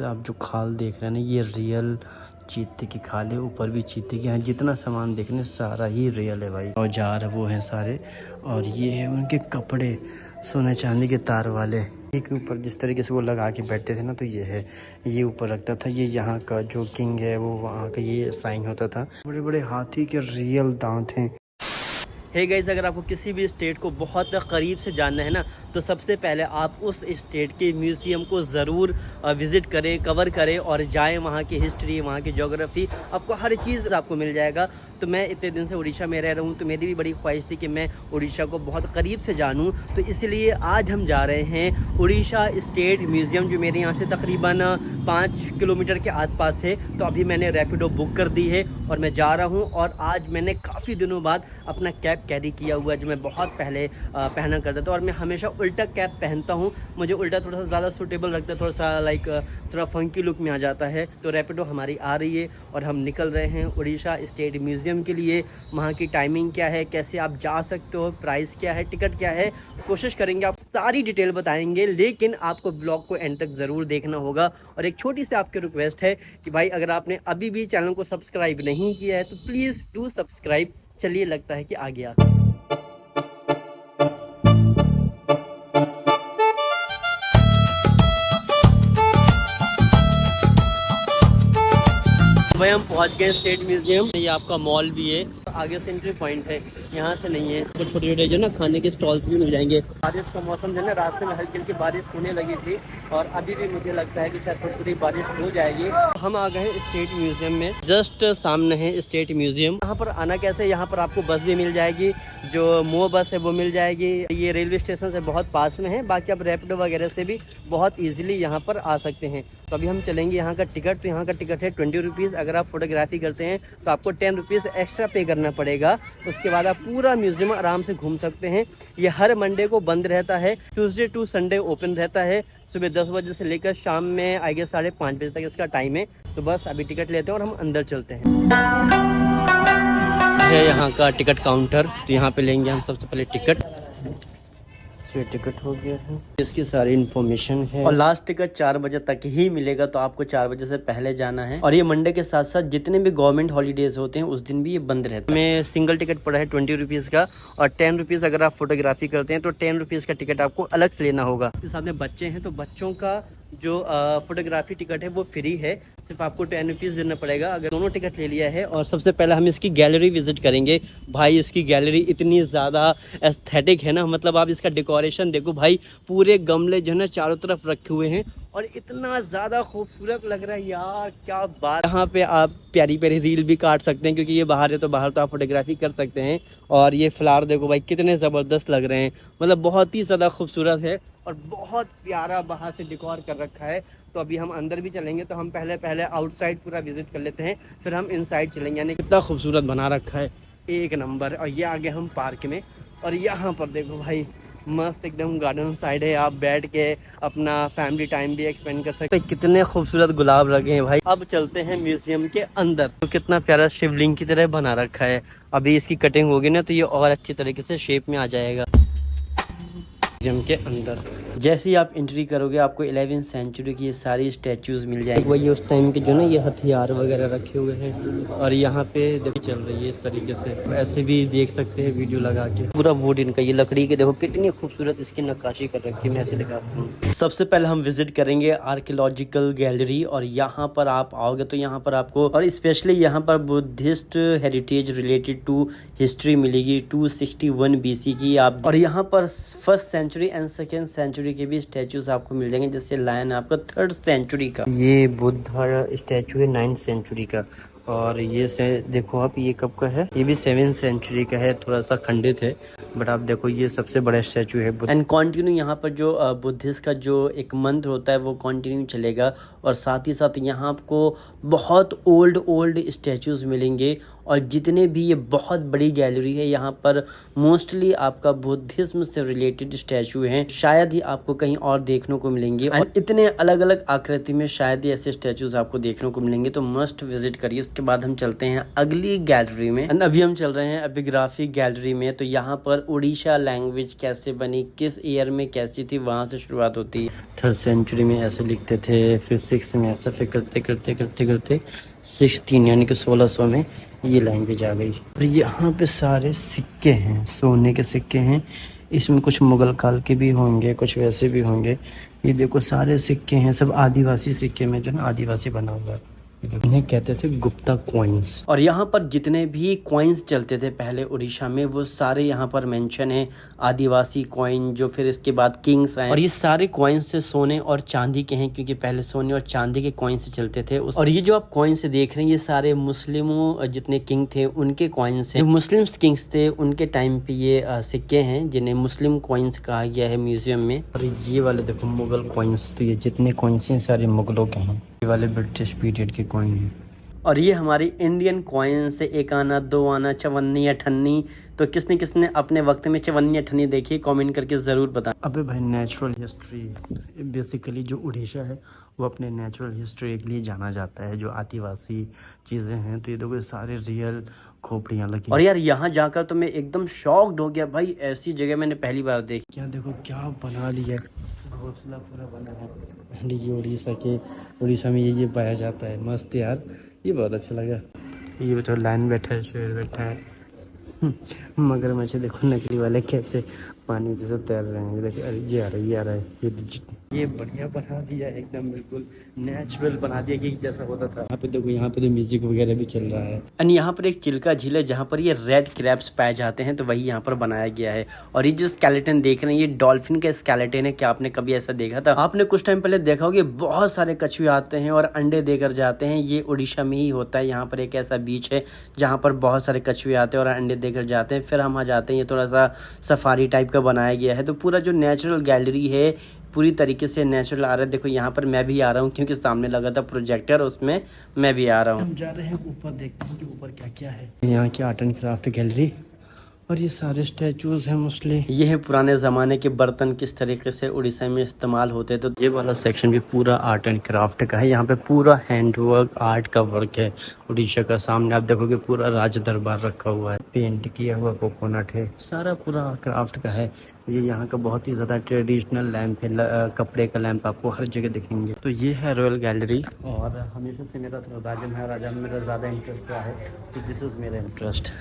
आप जो खाल देख रहे हैं ना, ये रियल चीते की खाल है। ऊपर भी चीते की हैं। जितना सामान देख रहे हैं सारा ही रियल है भाई। औजार वो हैं सारे, और ये है उनके कपड़े, सोने चांदी के तार वाले। एक ऊपर जिस तरीके से वो लगा के बैठते थे ना, तो ये है, ये ऊपर रखता था। ये यहाँ का जो किंग है वो वहाँ का ये साइन होता था। बड़े बड़े हाथी के रियल दांत हैं। हे गाइस, अगर आपको किसी भी स्टेट को बहुत करीब से जानना है ना, तो सबसे पहले आप उस स्टेट के म्यूज़ियम को ज़रूर विज़िट करें, कवर करें और जाएं। वहाँ की हिस्ट्री, वहाँ की ज्योग्राफी, आपको हर चीज़ आपको मिल जाएगा। तो मैं इतने दिन से उड़ीसा में रह रहा हूँ, तो मेरी भी बड़ी ख्वाहिश थी कि मैं उड़ीसा को बहुत करीब से जानूँ। तो इसलिए आज हम जा रहे हैं उड़ीसा स्टेट म्यूज़ियम, जो मेरे यहाँ से तकरीबन 5 किलोमीटर के आसपास है। तो अभी मैंने रैपिडो बुक कर दी है और मैं जा रहा हूँ। और आज मैंने काफ़ी दिनों बाद अपना कैप कैरी किया हुआ है, जो मैं बहुत पहले पहना करता था। और मैं हमेशा उल्टा कैप पहनता हूँ। मुझे उल्टा थोड़ा सा ज़्यादा सूटेबल लगता है, थोड़ा सा लाइक थोड़ा फंकी लुक में आ जाता है। तो रैपिडो हमारी आ रही है और हम निकल रहे हैं उड़ीसा स्टेट म्यूज़ियम के लिए। वहाँ की टाइमिंग क्या है, कैसे आप जा सकते हो, प्राइस क्या है, टिकट क्या है, कोशिश करेंगे आप सारी डिटेल बताएंगे। लेकिन आपको ब्लॉग को एंड तक ज़रूर देखना होगा। और एक छोटी सी आपकी रिक्वेस्ट है कि भाई, अगर आपने अभी भी चैनल को सब्सक्राइब नहीं किया है तो प्लीज़ डू सब्सक्राइब। चलिए, लगता है कि आ गया। भाई हम पहुंच गए स्टेट म्यूजियम। ये आपका मॉल भी है, आगे से एंट्री पॉइंट है, यहाँ से नहीं है। तो छोटे छोटे जो ना खाने के स्टॉल्स भी मिल जाएंगे। बारिश का मौसम जो है ना, रास्ते में हल्की हल्की बारिश होने लगी थी और अभी भी मुझे लगता है कि शायद थोड़ी थोड़ी बारिश हो जाएगी। हम आ गए स्टेट म्यूजियम में, जस्ट सामने है स्टेट म्यूजियम। यहाँ पर आना कैसे, यहाँ पर आपको बस भी मिल जाएगी, जो मो बस है वो मिल जाएगी। ये रेलवे स्टेशन से बहुत पास में है। बाकी आप रैपिडो वगैरह से भी बहुत ईजिली यहाँ पर आ सकते हैं। तो अभी हम चलेंगे यहाँ का टिकट। तो यहाँ का टिकट है 20 रुपीज़। अगर आप फोटोग्राफी करते हैं तो आपको 10 रुपीज़ एक्स्ट्रा पे करना पड़ेगा। उसके बाद आप पूरा म्यूजियम आराम से घूम सकते हैं। ये हर मंडे को बंद रहता है, ट्यूसडे टू संडे ओपन रहता है। सुबह 10 बजे से लेकर शाम में आई गेस 5:30 बजे तक इसका टाइम है। तो बस अभी टिकट लेते हैं और हम अंदर चलते हैं। है यहाँ का टिकट काउंटर। तो यहाँ पे लेंगे हम सबसे पहले टिकट। टिकट हो गया है, इसकी सारी इन्फॉर्मेशन है। और लास्ट टिकट 4 बजे तक ही मिलेगा, तो आपको 4 बजे से पहले जाना है। और ये मंडे के साथ साथ जितने भी गवर्नमेंट हॉलीडेज होते हैं उस दिन भी ये बंद रहता है। में सिंगल टिकट पड़ा है 20 रुपीज़ का, और 10 रुपीज़ अगर आप फोटोग्राफी करते हैं तो 10 रुपीज़ का टिकट आपको अलग से लेना होगा। इसके साथ में बच्चे हैं तो बच्चों का जो फोटोग्राफी टिकट है वो फ्री है, सिर्फ आपको 10 रुपीज़ देना पड़ेगा अगर दोनों टिकट ले लिया है। और सबसे पहले हम इसकी गैलरी विजिट करेंगे। भाई इसकी गैलरी इतनी ज़्यादा एस्थेटिक है ना, मतलब आप इसका डेकोरेशन देखो भाई, पूरे गमले जो है ना चारों तरफ रखे हुए हैं और इतना ज़्यादा खूबसूरत लग रहा है यार, क्या बात। यहाँ पे आप प्यारी प्यारी रील भी काट सकते हैं, क्योंकि ये बाहर है तो बाहर तो आप फोटोग्राफी कर सकते हैं। और ये फ्लावर देखो भाई कितने ज़बरदस्त लग रहे हैं, मतलब बहुत ही ज़्यादा खूबसूरत है और बहुत प्यारा बाहर से डेकोर कर रखा है। तो अभी हम अंदर भी चलेंगे, तो हम पहले आउटसाइड पूरा विजिट कर लेते हैं, फिर हम इनसाइड चलेंगे। यानी कितना खूबसूरत बना रखा है, एक नंबर। और ये आगे हम पार्क में, और यहाँ पर देखो भाई मस्त एकदम गार्डन साइड है, आप बैठ के अपना फैमिली टाइम भी एक्सपेंड कर सकते हैं। कितने खूबसूरत गुलाब लगे हैं भाई। अब चलते हैं म्यूजियम के अंदर। तो कितना प्यारा शिवलिंग की तरह बना रखा है। अभी इसकी कटिंग होगी ना तो ये और अच्छी तरीके से शेप में आ जाएगा। म्यूजियम के अंदर जैसे ही आप एंट्री करोगे आपको 11वीं सेंचुरी की ये सारी स्टैचूज मिल जाएगी। वही उस टाइम के जो ना ये हथियार वगैरह रखे हुए हैं। और यहाँ पे देखो चल रही है इस तरीके से, ऐसे भी देख सकते हैं वीडियो लगा के। पूरा वुड इनका, ये लकड़ी के देखो कितनी खूबसूरत इसकी नक्काशी कर रखी है। मैं ऐसे दिखाता हूँ। सबसे पहले हम विजिट करेंगे आर्कियोलॉजिकल गैलरी। और यहाँ पर आप आओगे तो यहाँ पर आपको, और स्पेशली यहाँ पर Buddhist heritage related to history मिलेगी 261 BC की आप। और यहाँ पर 1st century and 2nd century के भी स्टैचूज आपको मिल जाएंगे। जैसे लायन आपका 3rd सेंचुरी का, ये बुद्धा स्टैचू है 9th सेंचुरी का। और ये से देखो आप, ये कब का है, ये भी 7th सेंचुरी का है, थोड़ा सा खंडित है बट आप देखो ये सबसे बड़ा स्टैचू है। एंड कंटिन्यू यहाँ पर जो बुद्धिस्ट का जो एक मंत्र होता है वो कंटिन्यू चलेगा। और साथ ही साथ यहाँ आपको बहुत ओल्ड स्टैचूज मिलेंगे। और जितने भी, ये बहुत बड़ी गैलरी है, यहाँ पर मोस्टली आपका बुद्धिज्म से रिलेटेड स्टैचू हैं, शायद ही आपको कहीं और देखने को मिलेंगे। और इतने अलग अलग आकृति में शायद ही ऐसे स्टैचूज आपको देखने को मिलेंगे। तो मस्ट विजिट करिए उसके बाद हम चलते हैं अगली गैलरी में। एंड अभी हम चल रहे हैं एपिग्राफी गैलरी में। तो यहाँ पर उड़ीसा लैंग्वेज कैसे बनी, किस ईयर में कैसी थी, वहाँ से शुरुआत होती है। 3rd सेंचुरी में ऐसे लिखते थे, फिर 6th में ऐसा, फिर करते करते करते करते 16 यानी कि 1600 में ये लैंग्वेज आ गई। और यहाँ पे सारे सिक्के हैं, सोने के सिक्के हैं। इसमें कुछ मुगल काल के भी होंगे, कुछ वैसे भी होंगे। ये देखो सारे सिक्के हैं, सब आदिवासी सिक्के में जो ना आदिवासी बना हुआ है। इन्हें कहते थे गुप्ता कॉइन्स। और यहाँ पर जितने भी कॉइन्स चलते थे पहले उड़ीसा में, वो सारे यहाँ पर मेंशन है। आदिवासी कॉइन, जो फिर इसके बाद किंग्स आए, और ये सारे कॉइन्स से सोने और चांदी के हैं, क्योंकि पहले सोने और चांदी के कॉइन से चलते थे। और ये जो आप कॉइन से देख रहे हैं, ये सारे मुस्लिमों जितने किंग थे उनके कॉइन्स हैं। जो मुस्लिम किंग्स थे उनके टाइम पे ये सिक्के हैं, जिन्हें मुस्लिम कॉइन्स कहा गया है म्यूजियम में। और ये वाले देखो मुगल कॉइन्स, तो ये जितने कॉइन्स हैं सारे मुगलों के हैं। ये वाले ब्रिटिश पीरियड के कॉइन हैं। और ये हमारी इंडियन कॉइन से 1 आना, 2 आना, 54, 58। तो किसने किसने अपने वक्त में 54, 58 देखी, कमेंट करके ज़रूर बताएं। अबे भाई नेचुरल हिस्ट्री, बेसिकली जो उड़ीसा है वो अपने नेचुरल हिस्ट्री के लिए जाना जाता है। जो आदिवासी चीज़ें हैं, तो ये देखो सारे रियल खोपड़ियाँ लगी। और यार यहाँ जाकर तो मैं एकदम शॉक्ड हो गया भाई, ऐसी जगह मैंने पहली बार देखी। क्या देखो क्या बना दिया, घोंसला पूरा बना है। ये उड़ीसा में ये पाया जाता है। मस्त यार, ये बहुत अच्छा लगा। ये तो लाइन बैठा है, शेर बैठा है। मगरमच्छ देखो नकली वाले कैसे पानी से तैर रहे हैं। देखो अरे ये आ रहा है, ये बढ़िया बना दिया, एकदम बिल्कुल नेचुरल बना दिया कि जैसा होता था। यहाँ पे देखो, यहाँ पे तो म्यूजिक वगैरह भी चल रहा है। और यहाँ पर एक चिल्का झील है जहाँ पर ये रेड क्रैब्स पाए जाते हैं, तो वही यहाँ पर बनाया गया है। और ये जो स्केलेटन देख रहे हैं, ये डॉल्फिन का स्केलेटन है। क्या आपने कभी ऐसा देखा था? आपने कुछ टाइम पहले देखा होगा, बहुत सारे कछुए आते हैं और अंडे देकर जाते हैं। ये उड़ीसा में ही होता है। यहाँ पर एक ऐसा बीच है जहाँ पर बहुत सारे कछुए आते हैं और अंडे देकर जाते हैं, फिर हम आ जाते हैं। ये थोड़ा सा सफारी टाइप का बनाया गया है। तो पूरा जो नेचुरल गैलरी है पूरी तरीके से नेचुरल आ रहा है। देखो यहाँ पर मैं भी आ रहा हूँ, क्योंकि सामने लगा था प्रोजेक्टर, उसमें मैं भी आ रहा हूँ। हम जा रहे हैं ऊपर, देखते हैं कि ऊपर क्या क्या है। यहाँ की आर्ट एंड क्राफ्ट गैलरी, और ये सारे स्टैचूज हैं मोस्टली। ये है पुराने ज़माने के बर्तन किस तरीके से उड़ीसा में इस्तेमाल होते। तो ये वाला सेक्शन भी पूरा आर्ट एंड क्राफ्ट का है। यहाँ पे पूरा हैंडवर्क आर्ट का वर्क है उड़ीसा का। सामने आप देखोगे पूरा राज दरबार रखा हुआ है, पेंट किया हुआ कोकोनट है, सारा पूरा क्राफ्ट का है। ये यहाँ का बहुत ही ज़्यादा ट्रेडिशनल लैंप है, कपड़े का लैंप आपको हर जगह दिखेंगे। तो ये है रॉयल गैलरी। और हमेशा से मेरा राजा महाराजा में मेरा ज़्यादा इंटरेस्ट रहा है, तो दिस इज़ मेरा इंटरेस्ट।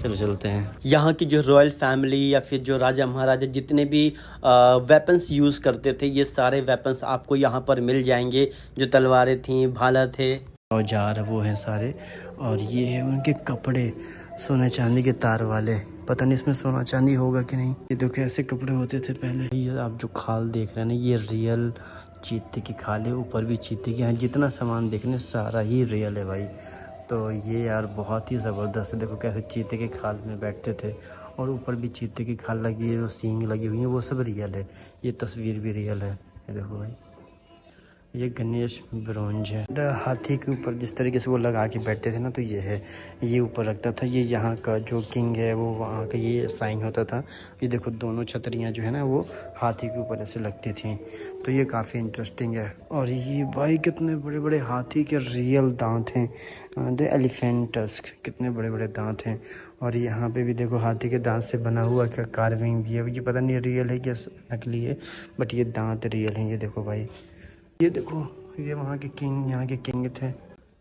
चलो चलते हैं। यहाँ की जो रॉयल फैमिली या फिर जो राजा महाराजा जितने भी वेपन्स यूज़ करते थे, ये सारे वेपन्स आपको यहाँ पर मिल जाएंगे। जो तलवारें थी, भाला थे, औजार वो हैं सारे। और ये है उनके कपड़े, सोने चांदी के तार वाले। पता नहीं इसमें सोना चांदी होगा कि नहीं। ये देखो ऐसे कपड़े होते थे पहले। ये आप जो खाल देख रहे हैं ना, ये रियल चीते की खाल है। ऊपर भी चीते की है। जितना सामान देख रहे हैं सारा ही रियल है भाई। तो ये यार बहुत ही ज़बरदस्त है। देखो कैसे चीते के खाल में बैठते थे, और ऊपर भी चीते की खाल लगी है, जो सींग लगी हुई है, वो सब रियल है। ये तस्वीर भी रियल है। ये देखो भाई, ये गणेश ब्रोंज है। हाथी के ऊपर जिस तरीके से वो लगा के बैठते थे ना, तो ये है, ये ऊपर रखता था। ये यहाँ का जो किंग है वो वहाँ का ये साइन होता था। ये देखो दोनों छतरियाँ जो है ना, वो हाथी के ऊपर ऐसे लगती थी। तो ये काफ़ी इंटरेस्टिंग है। और ये भाई कितने बड़े बड़े हाथी के रियल दांत हैं। द एलिफेंट टस्क, कितने बड़े बड़े दांत हैं। और यहाँ पे भी देखो हाथी के दांत से बना हुआ क्या कार्विंग भी है। ये पता नहीं रियल है क्या नकली है, बट ये दांत रियल हैं। ये देखो भाई, ये देखो, ये वहाँ के किंग, यहाँ के किंग थे।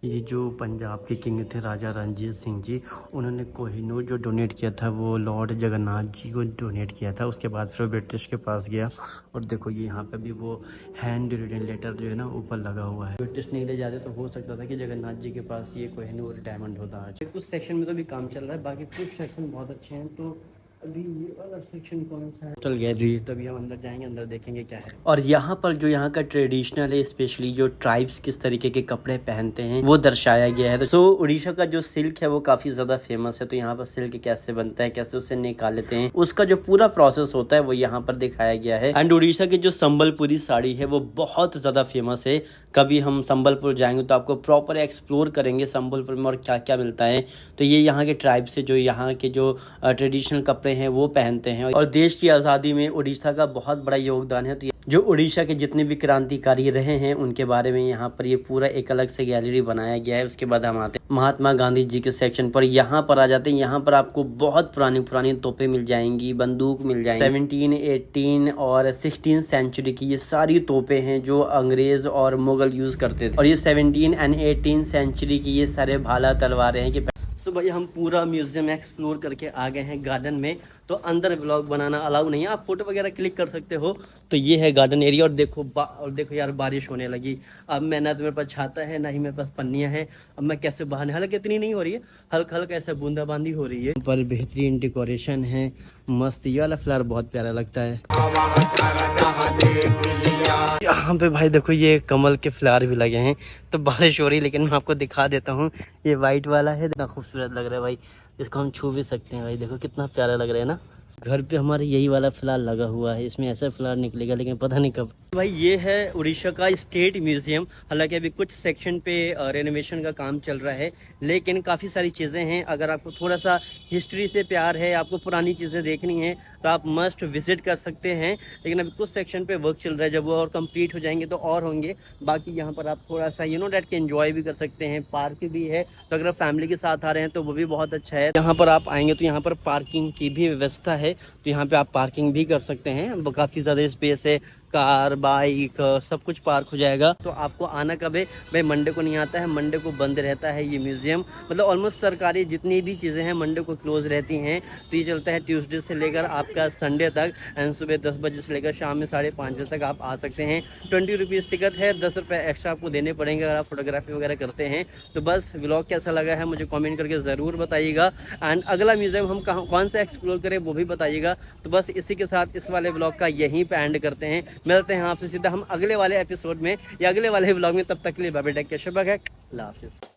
ये जो पंजाब के किंग थे राजा रणजीत सिंह जी, उन्होंने कोहिनूर जो डोनेट किया था वो लॉर्ड जगन्नाथ जी को डोनेट किया था। उसके बाद फिर ब्रिटिश के पास गया। और देखो ये यहाँ पे भी वो हैंड रिटन लेटर जो है ना ऊपर लगा हुआ है। ब्रिटिश नहीं ले जाते तो हो सकता था कि जगन्नाथ जी के पास ये कोहिनूर डायमंड होता आज। कुछ सेक्शन में तो भी काम चल रहा है, बाकी कुछ सेक्शन बहुत अच्छे हैं। तो अभी ये वाला सेक्शन कौन सा है? Hotel gallery. तो अभी हम अंदर जाएंगे, अंदर देखेंगे क्या है। और यहाँ पर जो यहाँ का ट्रेडिशनल है, स्पेशली जो ट्राइब्स किस तरीके के कपड़े पहनते हैं वो दर्शाया गया है। तो उड़ीसा का जो सिल्क है वो काफी ज्यादा फेमस है। तो यहाँ पर सिल्क कैसे बनता है, कैसे उसे निकालते हैं, उसका जो पूरा प्रोसेस होता है वो यहाँ पर दिखाया गया है। एंड उड़ीसा की जो संबलपुरी साड़ी है वो बहुत ज्यादा फेमस है। कभी हम संबलपुर जाएंगे तो आपको प्रॉपर एक्सप्लोर करेंगे संबलपुर में और क्या क्या मिलता है। तो ये यहाँ के ट्राइब से जो यहाँ के जो ट्रेडिशनल कपड़े हैं वो पहनते हैं। और देश की आज़ादी में उड़ीसा का बहुत बड़ा योगदान है। तो जो उड़ीसा के जितने भी क्रांतिकारी रहे हैं उनके बारे में यहाँ पर ये पूरा एक अलग से गैलरी बनाया गया है। उसके बाद हम आते हैं महात्मा गांधी जी के सेक्शन पर। यहाँ पर आ जाते हैं, यहाँ पर आपको बहुत पुरानी तोपें मिल जाएंगी, बंदूक मिल जाएंगी। 17, 18 और 16 सेंचुरी की ये सारी तोपें हैं जो अंग्रेज और मुगल यूज करते थे। और ये 17 एंड 18 सेंचुरी की ये सारे भाला तलवारें हैं कि तो भाई हम पूरा म्यूजियम एक्सप्लोर करके आ गए हैं गार्डन में। तो अंदर व्लॉग बनाना अलाउ नहीं है, आप फोटो वगैरह क्लिक कर सकते हो। तो ये है गार्डन एरिया। और देखो यार बारिश होने लगी। अब मैं ना तो मेरे पास छाता है ना ही मेरे पास पन्नियां हैं। अब मैं कैसे बाहर, हालांकि इतनी नहीं हो रही है, हल्का हल्का ऐसा बूंदाबांदी हो रही है। पर बेहतरीन डेकोरेशन है, मस्त। ये वाला फ्लावर बहुत प्यारा लगता है। यहाँ पे भाई देखो ये कमल के फ्लावर भी लगे हैं। तो बारिश हो रही है लेकिन मैं आपको दिखा देता हूँ। ये वाइट वाला है, इतना खूबसूरत लग रहा है भाई, इसको हम छू भी सकते हैं भाई। देखो कितना प्यारा लग रहा है ना। घर पे हमारे यही वाला फ्लावर लगा हुआ है, इसमें ऐसा फ्लावर निकलेगा लेकिन पता नहीं कब। भाई ये है उड़ीसा का स्टेट म्यूजियम। हालांकि अभी कुछ सेक्शन पे रेनोवेशन का काम चल रहा है, लेकिन काफ़ी सारी चीज़ें हैं। अगर आपको थोड़ा सा हिस्ट्री से प्यार है, आपको पुरानी चीज़ें देखनी है, तो आप मस्ट विजिट कर सकते हैं। लेकिन अभी कुछ सेक्शन पे वर्क चल रहा है, जब वो और कंप्लीट हो जाएंगे तो और होंगे। बाकी यहाँ पर आप थोड़ा सा डेट के एंजॉय भी कर सकते हैं। पार्क भी है, तो अगर फैमिली के साथ आ रहे हैं तो वो भी बहुत अच्छा है। यहाँ पर आप आएंगे तो यहाँ पर पार्किंग की भी व्यवस्था है, तो यहाँ पे आप पार्किंग भी कर सकते हैं। काफ़ी ज़्यादा स्पेस है, कार बाइक सब कुछ पार्क हो जाएगा। तो आपको आना कब है भाई? मंडे को नहीं आता है, मंडे को बंद रहता है ये म्यूजियम। मतलब ऑलमोस्ट सरकारी जितनी भी चीज़ें हैं मंडे को क्लोज रहती हैं। तो ये चलता है ट्यूसडे से लेकर आपका संडे तक, एंड सुबह 10 बजे से लेकर शाम में 5:30 बजे तक आप आ सकते हैं। 20 रुपीज़ टिकट है, 10 रुपये एक्स्ट्रा आपको देने पड़ेंगे अगर आप फोटोग्राफी वगैरह करते हैं। तो बस व्लॉग कैसा लगा है मुझे कॉमेंट करके ज़रूर बताइएगा। एंड अगला म्यूजियम हम कौन सा एक्सप्लोर करें वो भी बताइएगा। तो बस इसी के साथ इस वाले व्लॉग का यहीं पे एंड करते हैं। मिलते हैं आपसे सीधा हम अगले वाले एपिसोड में या अगले वाले व्लॉग में। तब तक के लिए बाय बाय, टेक केयर, शब्बा खैर, अल्लाह हाफिज़।